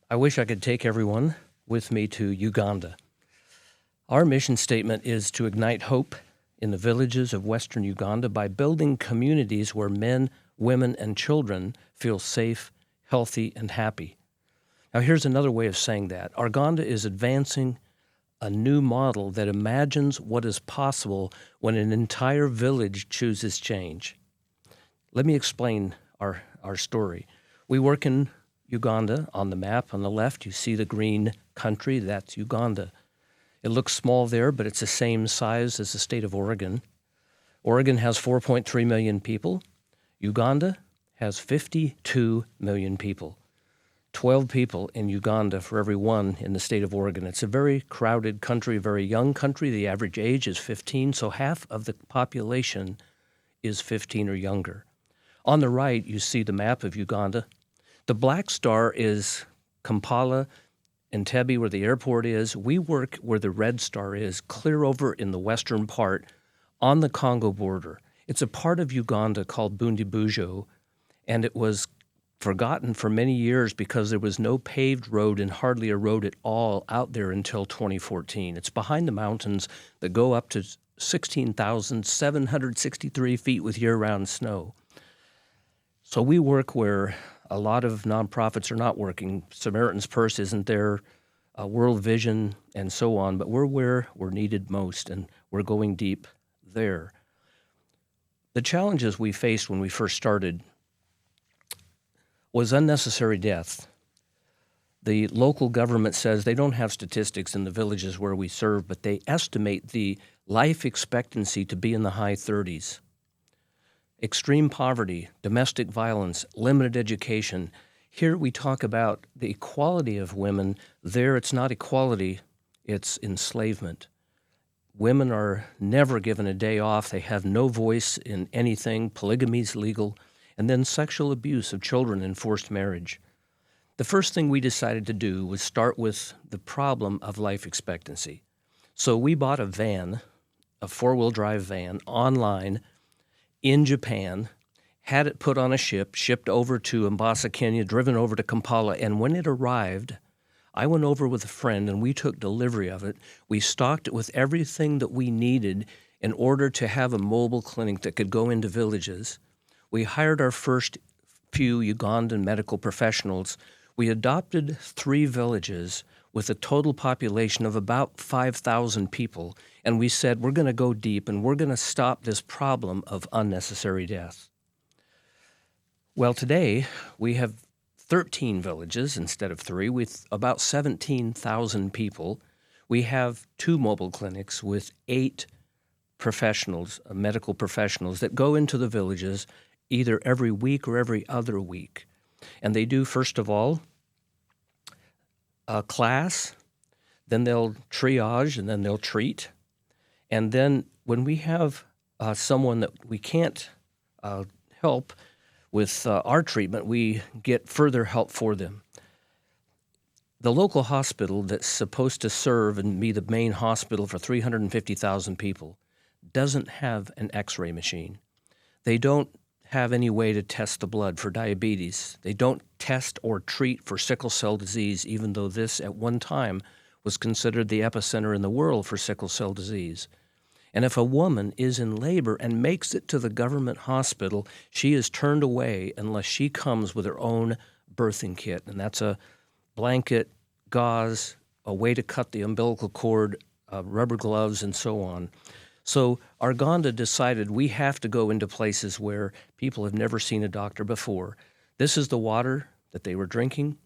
I wish I could take everyone with me to Uganda. Our mission statement is to ignite hope in the villages of Western Uganda by building communities where men, women, and children feel safe, healthy, and happy. Now, here's another way of saying that. Ourganda is advancing a new model that imagines what is possible when an entire village chooses change. Let me explain our story. We work in Uganda. On the map on the left, you see the green country. That's Uganda. It looks small there, but it's the same size as the state of Oregon. Oregon has 4.3 million people. Uganda has 52 million people. 12 people in Uganda for every one in the state of Oregon. It's a very crowded country, a very young country. The average age is 15, so half of the population is 15 or younger. On the right, you see the map of Uganda. The black star is Kampala, Entebbe, where the airport is. We work where the red star is, clear over in the western part on the Congo border. It's a part of Uganda called Bundibujo, and it was forgotten for many years because there was no paved road and hardly a road at all out there until 2014. It's behind the mountains that go up to 16,763 feet with year-round snow. So we work where a lot of nonprofits are not working. Samaritan's Purse isn't there, World Vision, and so on, but we're where we're needed most, and we're going deep there. The challenges we faced when we first started was unnecessary death. The local government says they don't have statistics in the villages where we serve, but they estimate the life expectancy to be in the high 30s. Extreme poverty, domestic violence, limited education. Here we talk about the equality of women. There it's not equality, it's enslavement. Women are never given a day off. They have no voice in anything. Polygamy is legal. And then sexual abuse of children and forced marriage. The first thing we decided to do was start with the problem of life expectancy. So we bought a van, a four-wheel drive van, online in Japan, had it put on a ship, shipped over to Mombasa, Kenya, driven over to Kampala, and when it arrived, I went over with a friend and we took delivery of it. We stocked it with everything that we needed in order to have a mobile clinic that could go into villages. We hired our first few Ugandan medical professionals. We adopted 3 villages with a total population of about 5,000 people, and we said we're going to go deep and we're going to stop this problem of unnecessary death. Well, today we have 13 villages instead of 3 with about 17,000 people. We have 2 mobile clinics with 8 professionals, medical professionals that go into the villages either every week or every other week. And they do, first of all, a class, then they'll triage, and then they'll treat. And then when we have someone that we can't help with our treatment, we get further help for them. The local hospital that's supposed to serve and be the main hospital for 350,000 people doesn't have an X-ray machine. They don't have any way to test the blood for diabetes. They don't test or treat for sickle cell disease, even though this at one time was considered the epicenter in the world for sickle cell disease. And if a woman is in labor and makes it to the government hospital, she is turned away unless she comes with her own birthing kit. And that's a blanket, gauze, a way to cut the umbilical cord, rubber gloves, and so on. So Ourganda decided we have to go into places where people have never seen a doctor before. This is the water that they were drinking.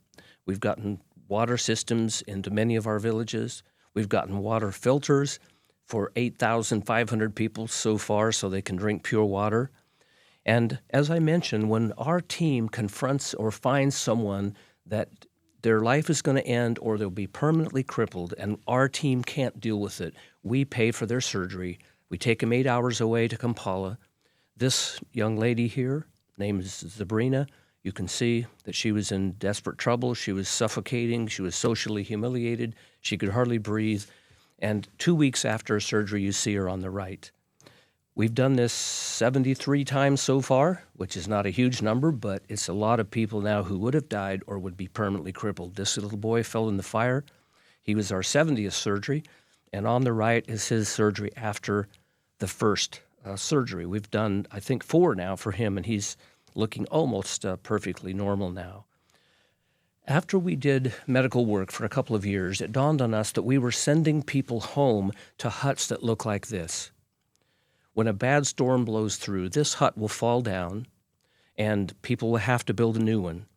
We've gotten water systems into many of our villages. We've gotten water filters for 8,500 people so far so they can drink pure water. And as I mentioned, when our team confronts or finds someone that their life is going to end or they'll be permanently crippled and our team can't deal with it, we pay for their surgery. We take them 8 hours away to Kampala. This young lady here, named Sabrina, you can see that she was in desperate trouble. She was suffocating. She was socially humiliated. She could hardly breathe. And 2 weeks after surgery, you see her on the right. We've done this 73 times so far, which is not a huge number, but it's a lot of people now who would have died or would be permanently crippled. This little boy fell in the fire. He was our 70th surgery, and on the right is his surgery after the first surgery. We've done, I think, 4 now for him, and he's looking almost perfectly normal now. After we did medical work for a couple of years, it dawned on us that we were sending people home to huts that look like this. When a bad storm blows through, this hut will fall down, and people will have to build a new one.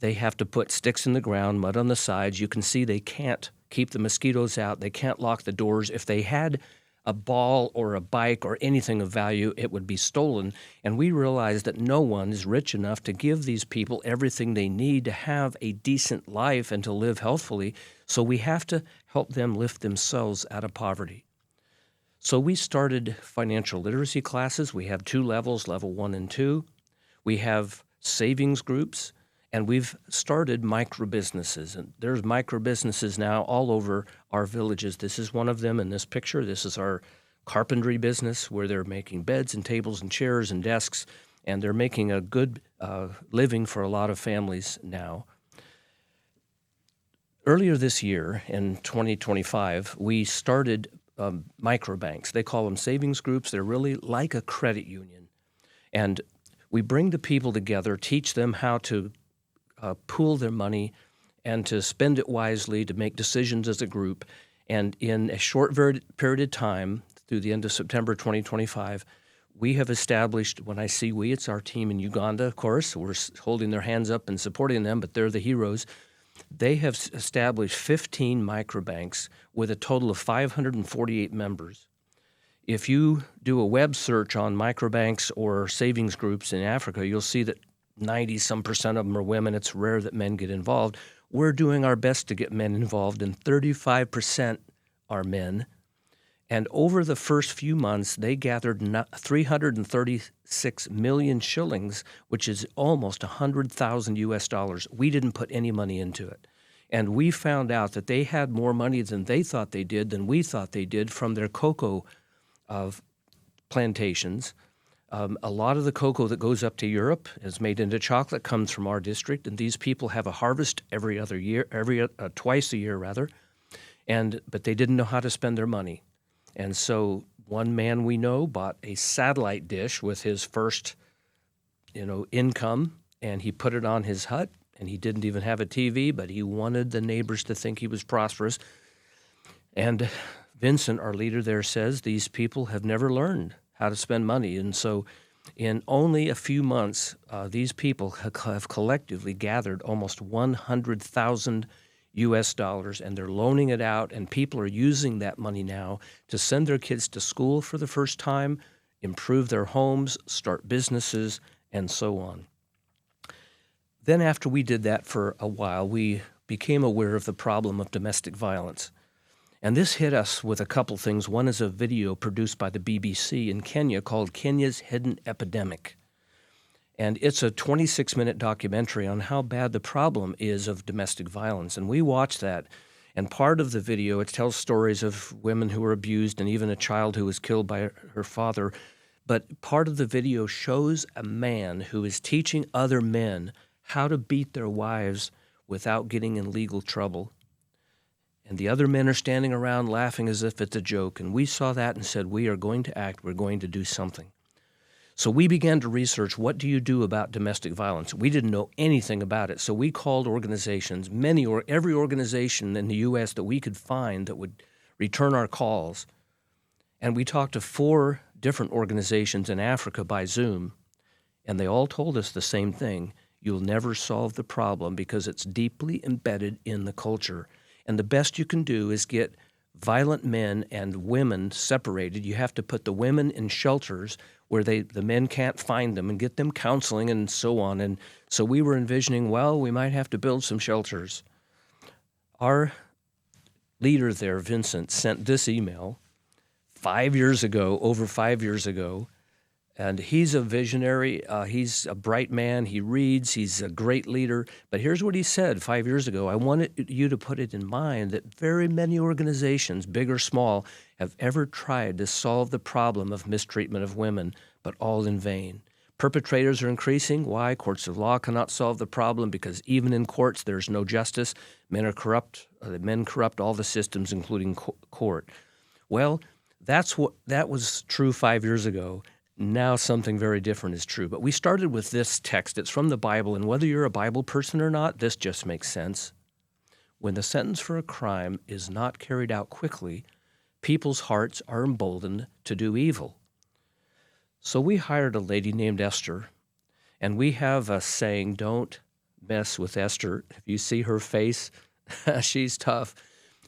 They have to put sticks in the ground, mud on the sides. You can see they can't keep the mosquitoes out. They can't lock the doors. If they had a ball or a bike or anything of value, it would be stolen. And we realized that no one is rich enough to give these people everything they need to have a decent life and to live healthfully. So we have to help them lift themselves out of poverty. So we started financial literacy classes. We have 2 levels, level 1 and 2. We have savings groups, and we've started micro businesses. And there's micro businesses now all over our villages. This is one of them in this picture. This is our carpentry business where they're making beds and tables and chairs and desks, and they're making a good living for a lot of families now. Earlier this year, in 2025, we started microbanks. They call them savings groups. They're really like a credit union. And we bring the people together, teach them how to pool their money and to spend it wisely, to make decisions as a group. And in a short period of time, through the end of September 2025, we have established, when I say we, it's our team in Uganda, of course. We're holding their hands up and supporting them, but they're the heroes. They have established 15 microbanks with a total of 548 members. If you do a web search on microbanks or savings groups in Africa, you'll see that 90-some% of them are women. It's rare that men get involved. We're doing our best to get men involved, and 35% are men. And over the first few months, they gathered 336 million shillings, which is almost 100,000 US dollars. We didn't put any money into it. And we found out that they had more money than they thought they did than we thought they did from their cocoa plantations. A lot of the cocoa that goes up to Europe is made into chocolate, comes from our district, and these people have a harvest twice a year rather. But they didn't know how to spend their money. And so one man we know bought a satellite dish with his first, income, and he put it on his hut, and he didn't even have a TV, but he wanted the neighbors to think he was prosperous. And Vincent, our leader there, says these people have never learned how to spend money. And so in only a few months, these people have collectively gathered almost 100,000 US dollars, and they're loaning it out, and people are using that money now to send their kids to school for the first time, improve their homes, start businesses, and so on. Then after we did that for a while, we became aware of the problem of domestic violence. And this hit us with a couple things. One is a video produced by the BBC in Kenya called Kenya's Hidden Epidemic. And it's a 26-minute documentary on how bad the problem is of domestic violence. And we watched that. And part of the video, it tells stories of women who were abused and even a child who was killed by her father. But part of the video shows a man who is teaching other men how to beat their wives without getting in legal trouble. And the other men are standing around laughing as if it's a joke. And we saw that and said, we are going to act. We're going to do something. So we began to research, what do you do about domestic violence? We didn't know anything about it. So we called organizations, every organization in the U.S. that we could find that would return our calls. And we talked to 4 different organizations in Africa by Zoom. And they all told us the same thing. You'll never solve the problem because it's deeply embedded in the culture. And the best you can do is get violent men and women separated. You have to put the women in shelters where the men can't find them and get them counseling and so on. And so we were envisioning, we might have to build some shelters. Our leader there, Vincent, sent this email over 5 years ago, And he's a visionary. He's a bright man. He reads. He's a great leader. But here's what he said 5 years ago. I wanted you to put it in mind that very many organizations, big or small, have ever tried to solve the problem of mistreatment of women, but all in vain. Perpetrators are increasing. Why? Courts of law cannot solve the problem because even in courts there's no justice. Men are corrupt. Men corrupt all the systems, including court. Well, that was true 5 years ago. Now something very different is true. But we started with this text. It's from the Bible, and whether you're a Bible person or not, this just makes sense. When the sentence for a crime is not carried out quickly, people's hearts are emboldened to do evil. So we hired a lady named Esther, and we have a saying, don't mess with Esther. If you see her face, she's tough.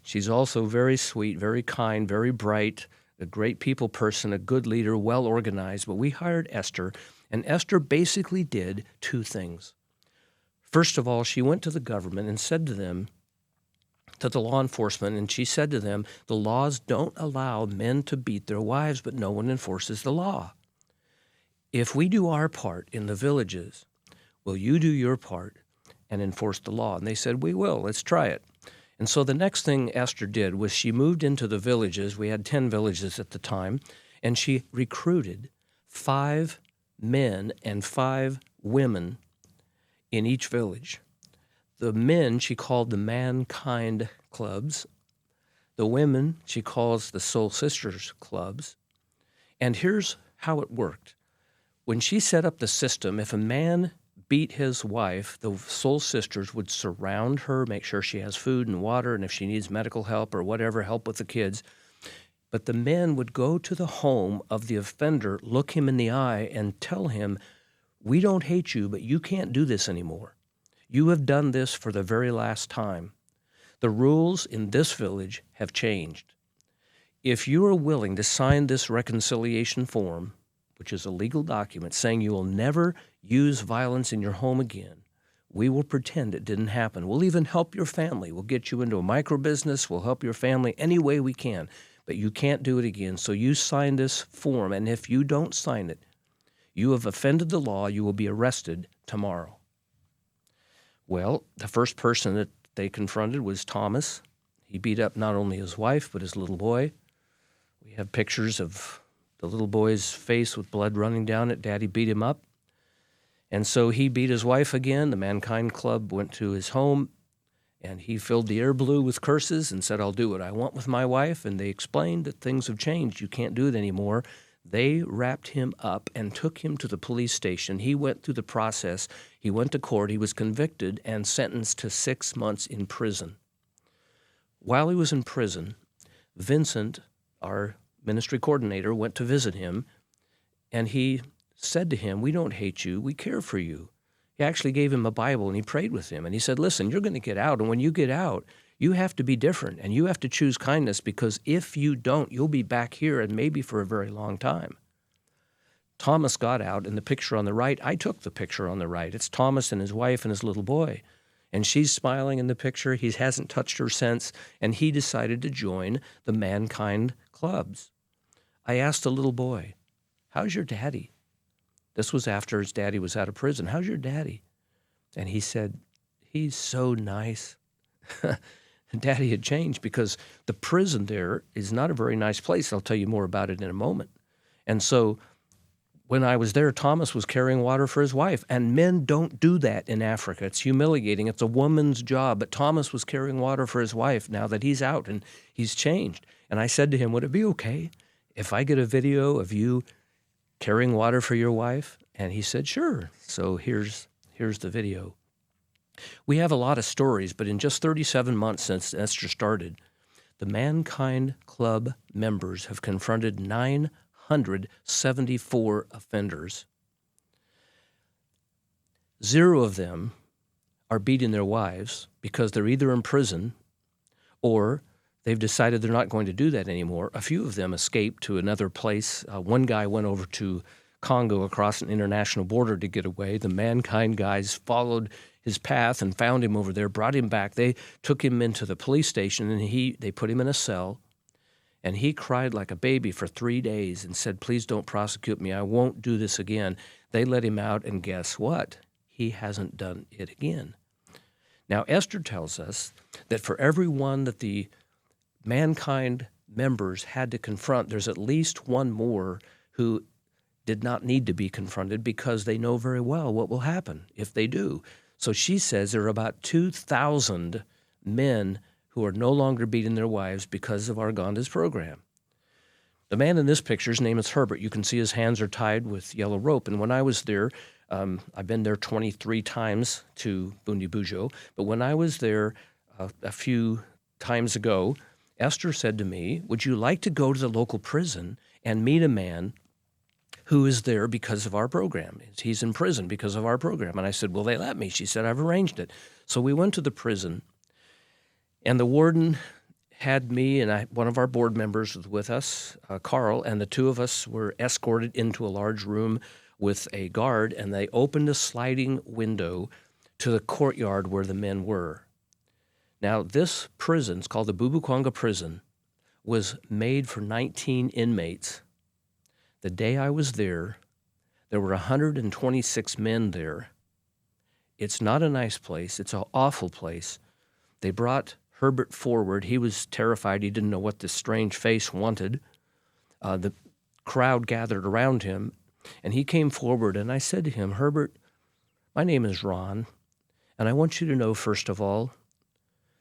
She's also very sweet, very kind, very bright, a great people person, a good leader, well organized. But we hired Esther, and Esther basically did two things. First of all, she went to the government and said to them, to the law enforcement, and she said to them, the laws don't allow men to beat their wives, but no one enforces the law. If we do our part in the villages, will you do your part and enforce the law? And they said, we will. Let's try it. And so the next thing Esther did was she moved into the villages. We had 10 villages at the time, and she recruited 5 men and 5 women in each village. The men she called the Mankind Clubs. The women she calls the Soul Sisters Clubs. And here's how it worked. When she set up the system, if a man beat his wife, the Soul Sisters would surround her, make sure she has food and water, and if she needs medical help or whatever, help with the kids. But the men would go to the home of the offender, look him in the eye, and tell him, we don't hate you, but you can't do this anymore. You have done this for the very last time. The rules in this village have changed. If you are willing to sign this reconciliation form, which is a legal document saying you will never use violence in your home again, we will pretend it didn't happen. We'll even help your family. We'll get you into a micro business. We'll help your family any way we can, but you can't do it again. So you sign this form, and if you don't sign it, you have offended the law. You will be arrested tomorrow. Well, the first person that they confronted was Thomas. He beat up not only his wife, but his little boy. We have pictures of the little boy's face with blood running down it. Daddy beat him up. And so he beat his wife again. The Mankind Club went to his home, and he filled the air blue with curses and said, I'll do what I want with my wife. And they explained that things have changed. You can't do it anymore. They wrapped him up and took him to the police station. He went through the process. He went to court. He was convicted and sentenced to 6 months in prison. While he was in prison, Vincent, our ministry coordinator, went to visit him, and he said to him, we don't hate you, we care for you. He actually gave him a Bible, and he prayed with him, and he said, listen, you're going to get out, and when you get out, you have to be different, and you have to choose kindness, because if you don't, you'll be back here, and maybe for a very long time. Thomas got out, and the picture on the right, I took the picture on the right. It's Thomas and his wife and his little boy, and she's smiling in the picture. He hasn't touched her since, and he decided to join the Mankind Clubs. I asked the little boy, how's your daddy? This was after his daddy was out of prison. How's your daddy? And he said, he's so nice. Daddy had changed because the prison there is not a very nice place. I'll tell you more about it in a moment. And so when I was there, Thomas was carrying water for his wife. And men don't do that in Africa. It's humiliating. It's a woman's job. But Thomas was carrying water for his wife now that he's out and he's changed. And I said to him, would it be okay if I get a video of you carrying water for your wife? And he said, sure. So here's the video. We have a lot of stories, but in just 37 months since Esther started, the Mankind Club members have confronted 974 offenders. 0 of them are beating their wives because they're either in prison or they've decided they're not going to do that anymore. A few of them escaped to another place. One guy went over to Congo across an international border to get away. The Mankind guys followed his path and found him over there, brought him back. They took him into the police station, and they put him in a cell, And he cried like a baby for 3 days and said, please don't prosecute me. I won't do this again. They let him out, and guess what? He hasn't done it again. Now, Esther tells us that for every one that the mankind members had to confront, there's at least one more who did not need to be confronted because they know very well what will happen if they do. So she says there are about 2,000 men who are no longer beating their wives because of Ourganda's program. The man in this picture's name is Herbert. You can see his hands are tied with yellow rope. And when I was there, I've been there 23 times to Bundi Bujo, but when I was there a few times ago, Esther said to me, would you like to go to the local prison and meet a man who is there because of our program? He's in prison because of our program. And I said, will they let me? She said, I've arranged it. So we went to the prison, and the warden had me and one of our board members was with us, Carl, and the two of us were escorted into a large room with a guard, and they opened a sliding window to the courtyard where the men were. Now, this prison, it's called the Bubukwanga prison, was made for 19 inmates. The day I was there were 126 men there. It's not a nice place. It's an awful place. They brought Herbert forward. He was terrified. He didn't know what this strange face wanted. The crowd gathered around him, and he came forward, and I said to him, Herbert, my name is Ron, and I want you to know, first of all,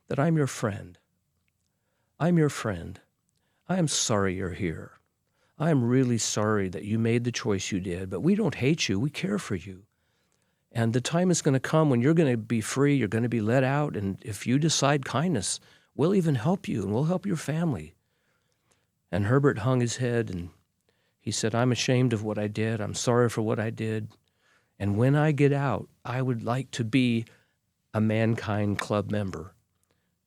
that I'm your friend. I'm your friend. I am sorry you're here. I am really sorry that you made the choice you did, but we don't hate you. We care for you. And the time is going to come when you're going to be free, you're going to be let out, and if you decide kindness, we'll even help you, and we'll help your family. And Herbert hung his head, and he said, I'm ashamed of what I did. I'm sorry for what I did. And when I get out, I would like to be a Mankind Club member.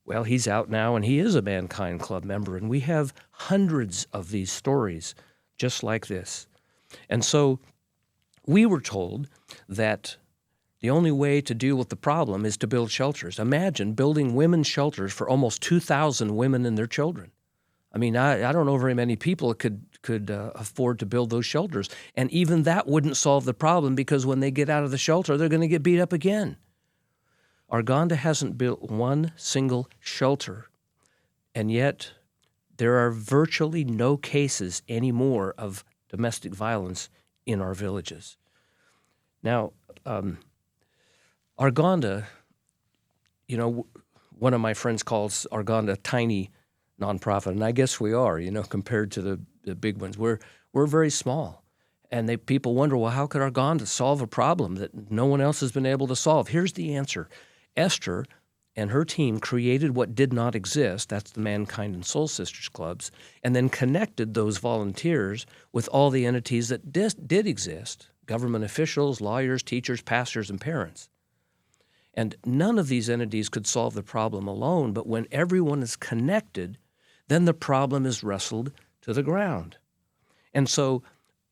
Well, he's out now, and he is a Mankind Club member, and we have hundreds of these stories just like this. And so we were told that the only way to deal with the problem is to build shelters. Imagine building women's shelters for almost 2,000 women and their children. I mean, I don't know very many people that could afford to build those shelters. And even that wouldn't solve the problem, because when they get out of the shelter, they're going to get beat up again. Ourganda hasn't built one single shelter, and yet there are virtually no cases anymore of domestic violence in our villages. Now, Ourganda, you know, one of my friends calls Ourganda a tiny nonprofit, and I guess we are, you know, compared to the big ones. We're very small, and people wonder, well, how could Ourganda solve a problem that no one else has been able to solve? Here's the answer. Esther and her team created what did not exist, that's the Mankind and Soul Sisters clubs, and then connected those volunteers with all the entities that did exist, government officials, lawyers, teachers, pastors, and parents. And none of these entities could solve the problem alone, but when everyone is connected, then the problem is wrestled to the ground. And so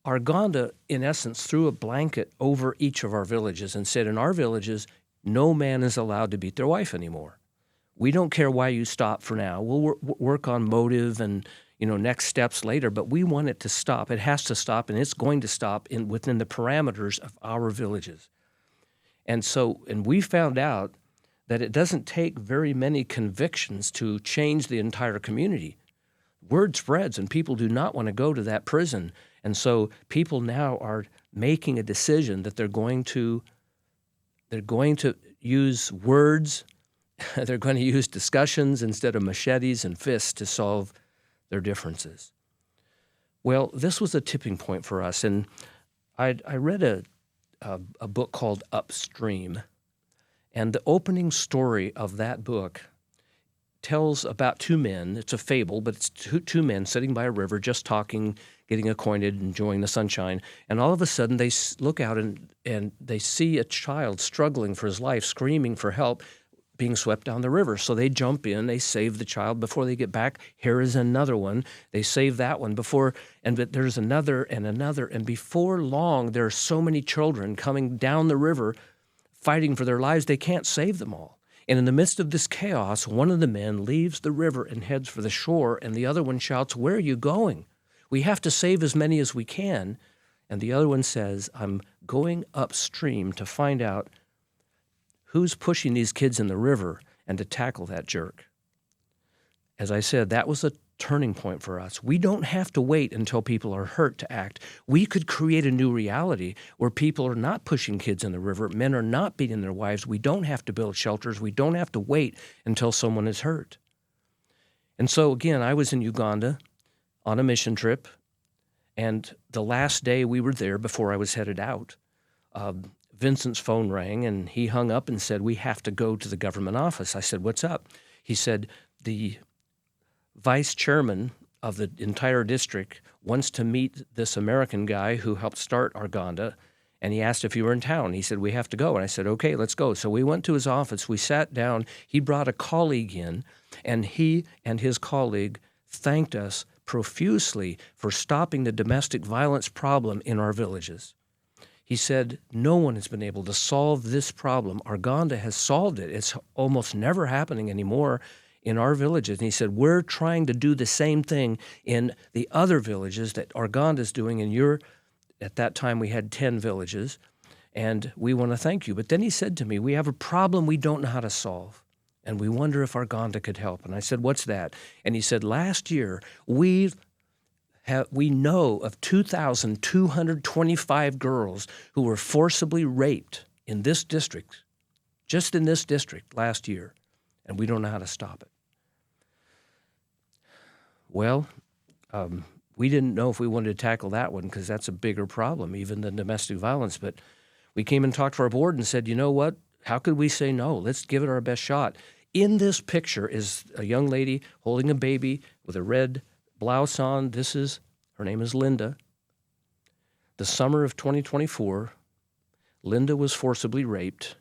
Ourganda, in essence, threw a blanket over each of our villages and said, in our villages, no man is allowed to beat their wife anymore. We don't care why you stop for now. We'll work on motive and, you know, next steps later, but we want it to stop. It has to stop, and it's going to stop within the parameters of our villages. And we found out that it doesn't take very many convictions to change the entire community. Word spreads, and people do not want to go to that prison. And so people now are making a decision that they're going to use words, they're going to use discussions instead of machetes and fists to solve their differences. Well, this was a tipping point for us, and I read a book called Upstream, and the opening story of that book tells about two men. It's a fable, but it's two men sitting by a river just talking, getting acquainted, enjoying the sunshine, and all of a sudden they look out and they see a child struggling for his life, screaming for help, being swept down the river. So they jump in, they save the child. Before they get back, here is another one. They save that one but there's another and another, and before long there are so many children coming down the river fighting for their lives, they can't save them all. And in the midst of this chaos, one of the men leaves the river and heads for the shore, and the other one shouts, "Where are you going? We have to save as many as we can." And the other one says, "I'm going upstream to find out who's pushing these kids in the river and to tackle that jerk." As I said, that was a turning point for us. We don't have to wait until people are hurt to act. We could create a new reality where people are not pushing kids in the river, men are not beating their wives. We don't have to build shelters. We don't have to wait until someone is hurt. And so, again, I was in Uganda on a mission trip, and the last day we were there before I was headed out, Vincent's phone rang, and he hung up and said, "We have to go to the government office." I said, "What's up?" He said, "The vice chairman of the entire district wants to meet this American guy who helped start Ourganda, and he asked if you were in town." He said, "We have to go." And I said, "Okay, let's go." So we went to his office. We sat down. He brought a colleague in, and he and his colleague thanked us profusely for stopping the domestic violence problem in our villages. He said, "No one has been able to solve this problem. Ourganda has solved it. It's almost never happening anymore in our villages." And he said, "We're trying to do the same thing in the other villages that Ourganda is doing. And at that time we had 10 villages, and we want to thank you." But then he said to me, "We have a problem we don't know how to solve, and we wonder if Ourganda could help." And I said, "What's that?" And he said, "Last year we know of 2,225 girls who were forcibly raped in this district, just in this district last year, and we don't know how to stop it." Well, we didn't know if we wanted to tackle that one because that's a bigger problem even than domestic violence. But we came and talked to our board and said, "You know what? How could we say no? Let's give it our best shot." In this picture is a young lady holding a baby with a red blouse on. Her name is Linda. The summer of 2024, Linda was forcibly raped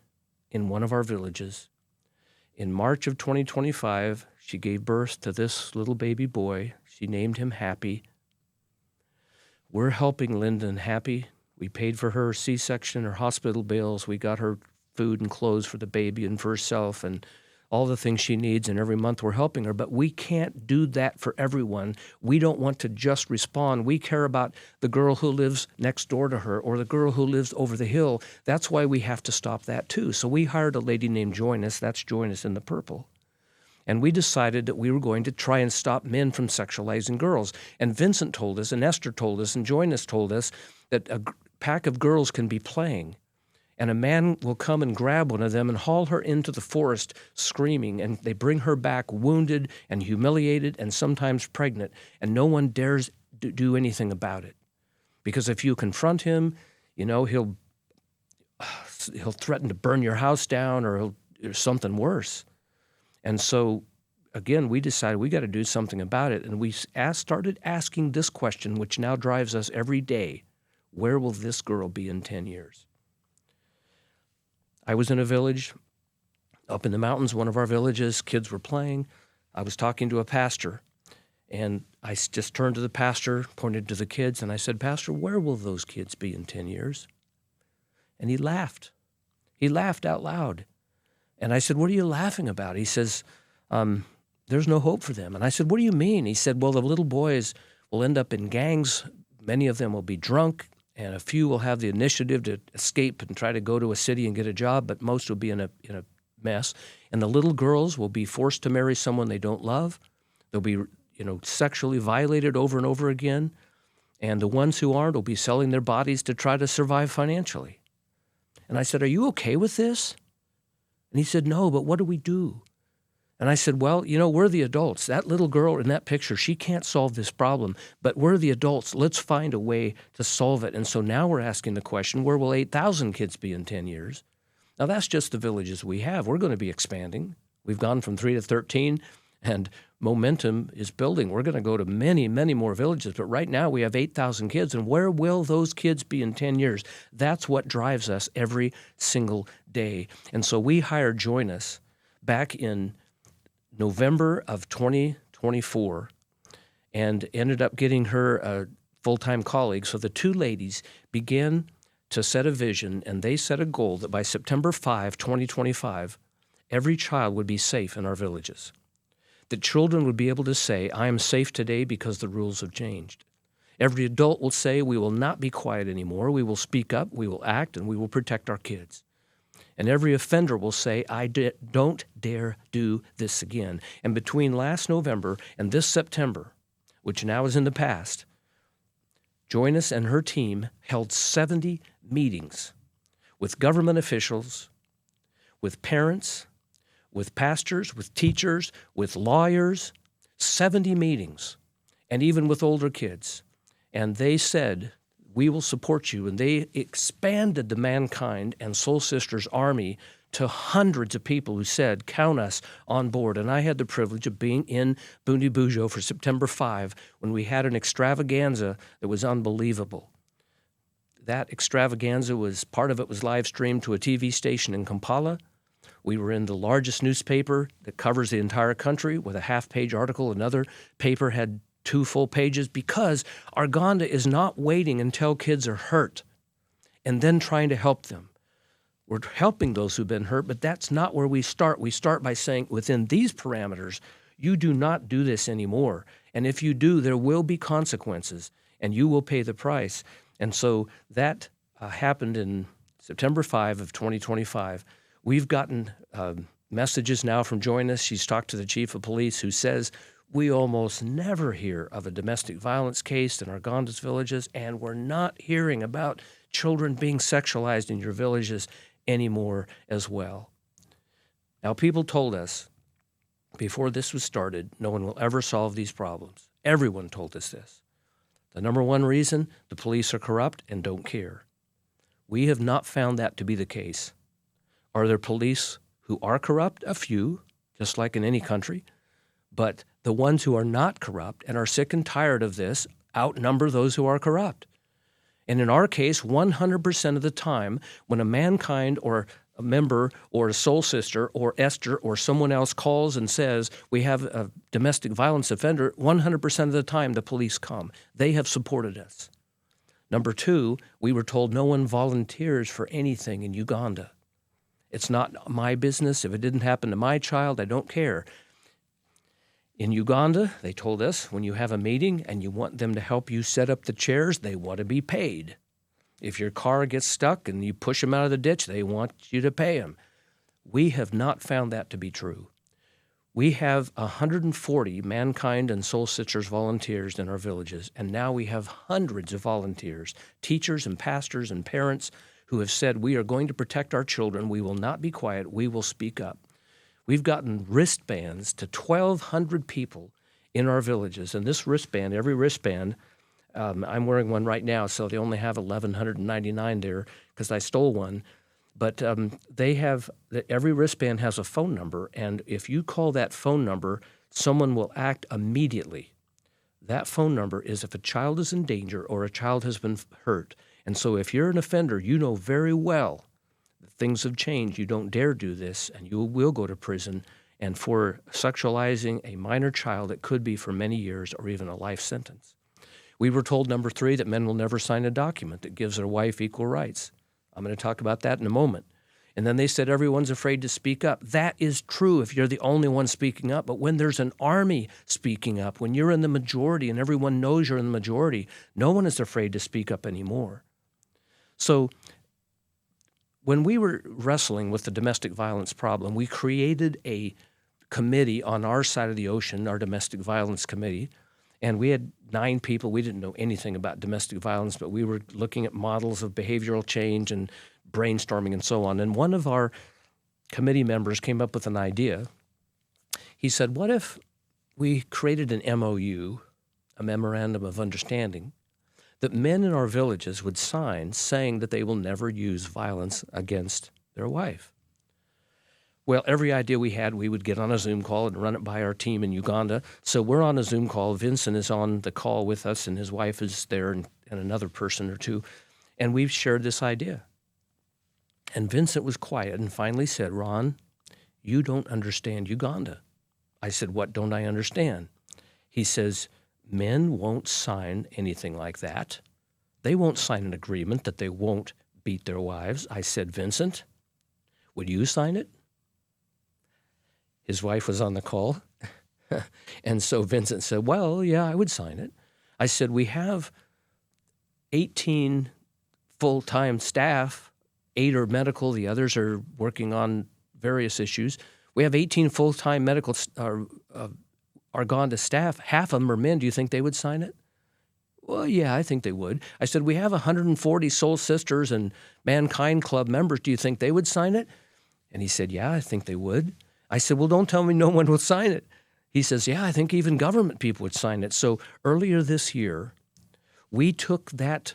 in one of our villages. In March of 2025, she gave birth to this little baby boy. She named him Happy. We're helping Linda and Happy. We paid for her C-section, her hospital bills. We got her food and clothes for the baby and for herself and all the things she needs, and every month we're helping her. But we can't do that for everyone. We don't want to just respond. We care about the girl who lives next door to her or the girl who lives over the hill. That's why we have to stop that too. So we hired a lady named Joyce. That's Joyce in the purple. And we decided that we were going to try and stop men from sexualizing girls. And Vincent told us, and Esther told us, and Joyce told us that a pack of girls can be playing, and a man will come and grab one of them and haul her into the forest screaming, and they bring her back wounded and humiliated and sometimes pregnant, and no one dares do anything about it. Because if you confront him, he'll threaten to burn your house down or something worse. And so, again, we decided we got to do something about it, and we started asking this question, which now drives us every day: where will this girl be in 10 years? I was in a village up in the mountains, one of our villages. Kids were playing. I was talking to a pastor, and I just turned to the pastor, pointed to the kids, and I said, "Pastor, where will those kids be in 10 years? And he laughed. He laughed out loud. And I said, "What are you laughing about?" He says, "There's no hope for them." And I said, "What do you mean?" He said, "Well, the little boys will end up in gangs. Many of them will be drunk, and a few will have the initiative to escape and try to go to a city and get a job, but most will be in a mess. And the little girls will be forced to marry someone they don't love. They'll be, sexually violated over and over again. And the ones who aren't will be selling their bodies to try to survive financially." And I said, "Are you okay with this?" And he said, "No, but what do we do?" And I said, "Well, we're the adults. That little girl in that picture, she can't solve this problem, but we're the adults. Let's find a way to solve it." And so now we're asking the question, where will 8,000 kids be in 10 years? Now, that's just the villages we have. We're going to be expanding. We've gone from 3 to 13, and momentum is building. We're going to go to many, many more villages, but right now we have 8,000 kids, and where will those kids be in 10 years? That's what drives us every single day. And so we hired Joyce back in November of 2024 and ended up getting her a full-time colleague. So the two ladies began to set a vision, and they set a goal that by September 5, 2025, every child would be safe in our villages. That children would be able to say, I am safe today because the rules have changed. Every adult will say, we will not be quiet anymore. We will speak up, we will act, and we will protect our kids. And every offender will say, don't dare do this again. And between last November and this September, which now is in the past, Joyce and her team held 70 meetings with government officials, with parents, with pastors, with teachers, with lawyers, 70 meetings, and even with older kids. And they said, we will support you. And they expanded the Mankind and Soul Sisters Army to hundreds of people who said, count us on board. And I had the privilege of being in Bundi Bujo for September 5 when we had an extravaganza that was unbelievable. That extravaganza part of it was live streamed to a TV station in Kampala. We were in the largest newspaper that covers the entire country with a half-page article. Another paper had 2 full pages because Ourganda is not waiting until kids are hurt and then trying to help them. We're helping those who've been hurt, but that's not where we start. We start by saying, within these parameters, you do not do this anymore. And if you do, there will be consequences, and you will pay the price. And so that happened in September 5 of 2025. We've gotten messages now from Joyce. She's talked to the chief of police who says, we almost never hear of a domestic violence case in Ourganda's villages, and we're not hearing about children being sexualized in your villages anymore as well. Now, people told us before this was started, no one will ever solve these problems. Everyone told us this. The number one reason, the police are corrupt and don't care. We have not found that to be the case. Are there police who are corrupt? A few, just like in any country. But the ones who are not corrupt and are sick and tired of this outnumber those who are corrupt. And in our case, 100% of the time, when a Mankind or a member or a soul sister or Esther or someone else calls and says, we have a domestic violence offender, 100% of the time the police come. They have supported us. Number 2, we were told no one volunteers for anything in Uganda. It's not my business. If it didn't happen to my child, I don't care. In Uganda, they told us, when you have a meeting and you want them to help you set up the chairs, they want to be paid. If your car gets stuck and you push them out of the ditch, they want you to pay them. We have not found that to be true. We have 140 Mankind and Soul Sisters volunteers in our villages, and now we have hundreds of volunteers, teachers and pastors and parents who have said, we are going to protect our children. We will not be quiet. We will speak up. We've gotten wristbands to 1,200 people in our villages. And this wristband, every wristband, I'm wearing one right now, so they only have 1,199 there because I stole one. But every wristband has a phone number, and if you call that phone number, someone will act immediately. That phone number is if a child is in danger or a child has been hurt. And so if you're an offender, you know very well things have changed. You don't dare do this, and you will go to prison. And for sexualizing a minor child, it could be for many years or even a life sentence. We were told, number 3, that men will never sign a document that gives their wife equal rights. I'm going to talk about that in a moment. And then they said everyone's afraid to speak up. That is true if you're the only one speaking up. But when there's an army speaking up, when you're in the majority and everyone knows you're in the majority, no one is afraid to speak up anymore. So when we were wrestling with the domestic violence problem, we created a committee on our side of the ocean, our domestic violence committee, and we had 9 people. We didn't know anything about domestic violence, but we were looking at models of behavioral change and brainstorming and so on. And one of our committee members came up with an idea. He said, what if we created an MOU, a Memorandum of Understanding, that men in our villages would sign saying that they will never use violence against their wife. Well, every idea we had, we would get on a Zoom call and run it by our team in Uganda. So we're on a Zoom call. Vincent is on the call with us, and his wife is there, and another person or two. And we've shared this idea. And Vincent was quiet and finally said, Ron, you don't understand Uganda. I said, what don't I understand? He says, men won't sign anything like that. They won't sign an agreement that they won't beat their wives. I said, Vincent, would you sign it? His wife was on the call. And so Vincent said, well, yeah, I would sign it. I said, we have 18 full-time staff. 8 are medical. The others are working on various issues. We have 18 full-time medical Ourganda staff. Half of them are men. Do you think they would sign it? Well, yeah, I think they would. I said, we have 140 Soul Sisters and Mankind Club members. Do you think they would sign it? And he said, yeah, I think they would. I said, well, don't tell me no one will sign it. He says, yeah, I think even government people would sign it. So earlier this year, we took that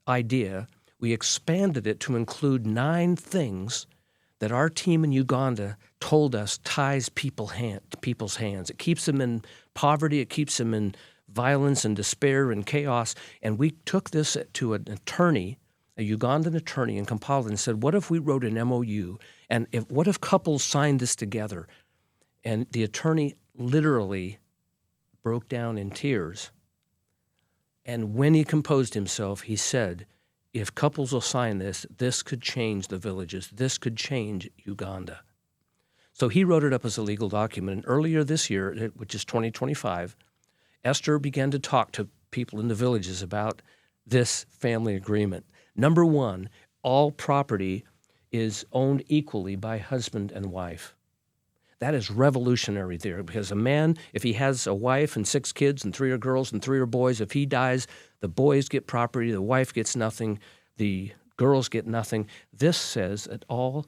idea, we expanded it to include 9 things that our team in Uganda told us ties people's hands. It keeps them in poverty, it keeps them in violence and despair and chaos. And we took this to an attorney, a Ugandan attorney in Kampala, and said, what if we wrote an MOU? And what if couples signed this together? And the attorney literally broke down in tears. And when he composed himself, he said, if couples will sign this, this could change the villages. This could change Uganda. So he wrote it up as a legal document. And earlier this year, which is 2025, Esther began to talk to people in the villages about this family agreement. Number 1, all property is owned equally by husband and wife. That is revolutionary there, because a man, if he has a wife and 6 kids and 3 are girls and 3 are boys, if he dies, the boys get property, the wife gets nothing, the girls get nothing. This says that all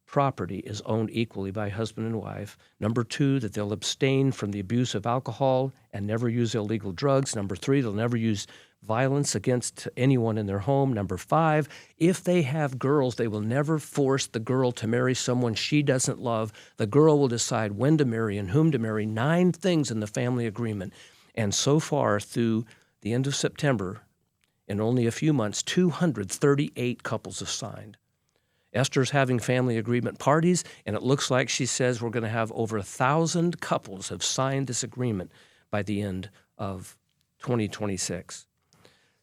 property is owned equally by husband and wife. Number 2, that they'll abstain from the abuse of alcohol and never use illegal drugs. Number 3, they'll never use violence against anyone in their home. Number 5, if they have girls, they will never force the girl to marry someone she doesn't love. The girl will decide when to marry and whom to marry. 9 things in the family agreement. And so far, through the end of September, in only a few months, 238 couples have signed. Esther's having family agreement parties, and it looks like she says we're going to have over 1,000 couples have signed this agreement by the end of 2026.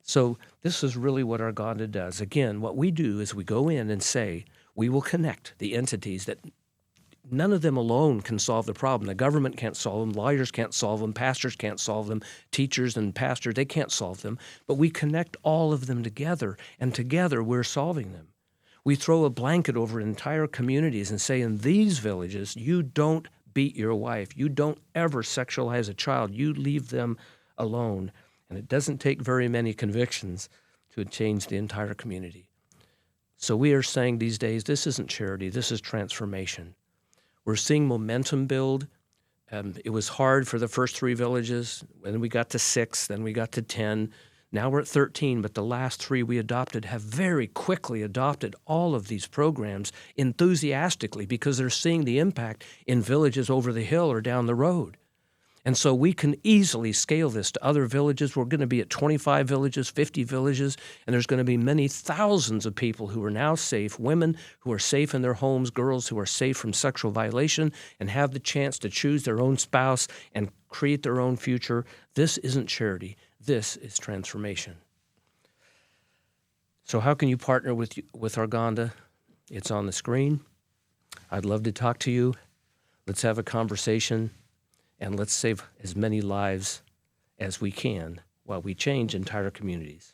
So this is really what Ourganda does. Again, what we do is we go in and say we will connect the entities that none of them alone can solve the problem. The government can't solve them. Lawyers can't solve them. Pastors can't solve them. Teachers and pastors, they can't solve them. But we connect all of them together, and together we're solving them. We throw a blanket over entire communities and say, in these villages, you don't beat your wife. You don't ever sexualize a child. You leave them alone. And it doesn't take very many convictions to change the entire community. So we are saying these days, this isn't charity, this is transformation. We're seeing momentum build. It was hard for the first 3 villages. Then we got to 6, then we got to 10. Now we're at 13, but the last 3 we adopted have very quickly adopted all of these programs enthusiastically because they're seeing the impact in villages over the hill or down the road. And so we can easily scale this to other villages. We're going to be at 25 villages, 50 villages, and there's going to be many thousands of people who are now safe, women who are safe in their homes, girls who are safe from sexual violation and have the chance to choose their own spouse and create their own future. This isn't charity. This is transformation. So how can you partner with Ourganda? It's on the screen. I'd love to talk to you. Let's have a conversation. And let's save as many lives as we can while we change entire communities.